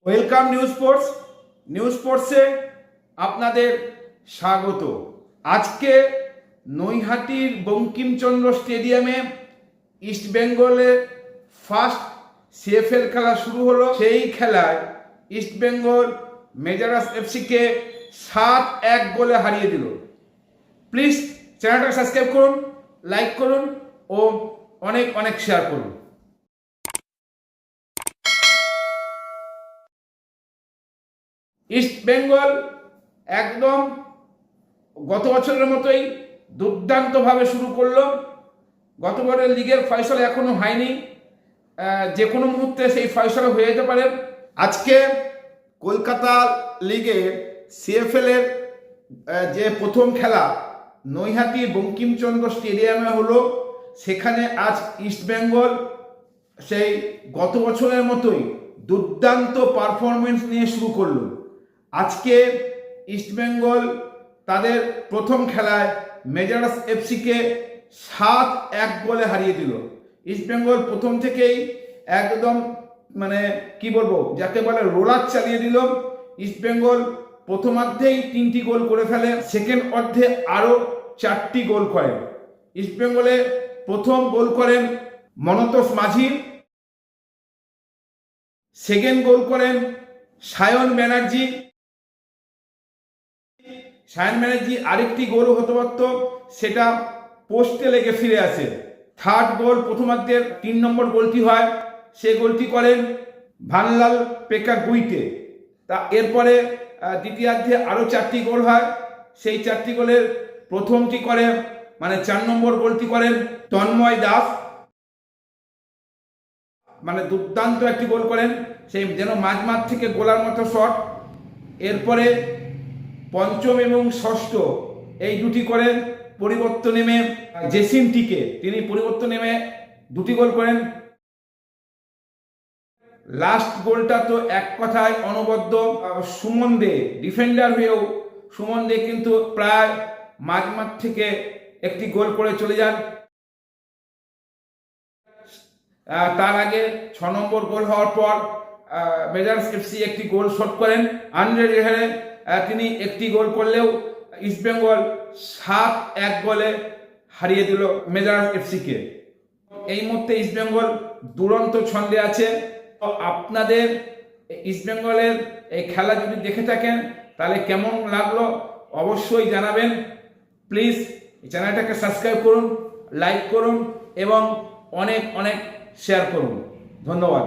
Welcome news স্পোর্টসে আপনাদের স্বাগত। আজকে নৈহাটির বঙ্কিমচন্দ্র স্টেডিয়ামে ইস্টবেঙ্গলের ফার্স্ট সিএফএল খেলা শুরু হলো। সেই খেলায় ইস্টবেঙ্গল মেজারাস এফসিকে 7-1 গোলে হারিয়ে দিল। প্লিজ চ্যানেলটাকে সাবস্ক্রাইব করুন, লাইক করুন ও অনেক অনেক শেয়ার করুন। ইস্টবেঙ্গল একদম গত বছরের মতোই দুর্দান্তভাবে শুরু করলো। গতবারের লিগের ফয়সালা এখনো হয়নি, যে কোনো মুহূর্তে সেই ফয়সালা হয়ে যেতে পারে। আজকে কলকাতা লিগের সিএফএলের যে প্রথম খেলা নৈহাটি বঙ্কিমচন্দ্র স্টেডিয়ামে হলো, সেখানে আজ ইস্টবেঙ্গল সেই গত বছরের মতোই দুর্দান্ত পারফরমেন্স নিয়ে শুরু করলো। আজকে ইস্টবেঙ্গল তাদের প্রথম খেলায় মেজারাস এফসিকে 7-1 গোলে হারিয়ে দিল। ইস্টবেঙ্গল প্রথম থেকেই একদম কি বলবো, যাকে বলে রোলার চালিয়ে দিল। ইস্টবেঙ্গল প্রথমার্ধেই 3টি গোল করে ফেলে, সেকেন্ড অর্ধে আরও 4টি গোল করে। ইস্টবেঙ্গলে প্রথম গোল করেন মনতোষ মাঝি, সেকেন্ড গোল করেন সায়ন ব্যানার্জি। আরেকটি গোল হতে পারত, সেটা পোস্টে লেগে ফিরে আসে। থার্ড গোল প্রথমার্ধের 3 নম্বর গোলটি হয়, সে গোলটি করেন ভানলাল পেকা গুইটে। তা এরপরে দ্বিতীয়ার্ধে আরও 4টি গোল হয়। সেই 4টি গোলের প্রথমটি করে 4 নম্বর গোলটি করেন তন্ময় দাস, দুর্দান্ত একটি গোল করেন, সেই যেন মাঝ থেকে গোলার মতো শট। এরপরে পঞ্চম এবং ষষ্ঠ এই দুটি করেন পরিবর্তন নেমে জেসিন টিকে, তিনি পরিবর্তন নেমে 2টি গোল করেন। লাস্ট গোলটা তো এক কথায় অনবদ্য। সুমন দে ডিফেন্ডার হয়েও সুমন দে কিন্তু প্রায় মাঝ থেকে একটি গোল করে চলে যান। তার আগে 6 নম্বর গোল হওয়ার পর মেজারাস এফসি একটি গোল শট করেন আন্দ্রে রেহারে, তিনি একটি গোল করলেও ইস্টবেঙ্গল 7-1 গোলে হারিয়ে দিল মেজারাস এফসিকে। এই মুহূর্তে ইস্টবেঙ্গল দুরন্ত ছন্দে আছে। আপনাদের ইস্টবেঙ্গলের এই খেলা যদি দেখে থাকেন তাহলে কেমন লাগলো অবশ্যই জানাবেন। প্লিজ চ্যানেলটাকে সাবস্ক্রাইব করুন, লাইক করুন এবং অনেক অনেক শেয়ার করুন। ধন্যবাদ।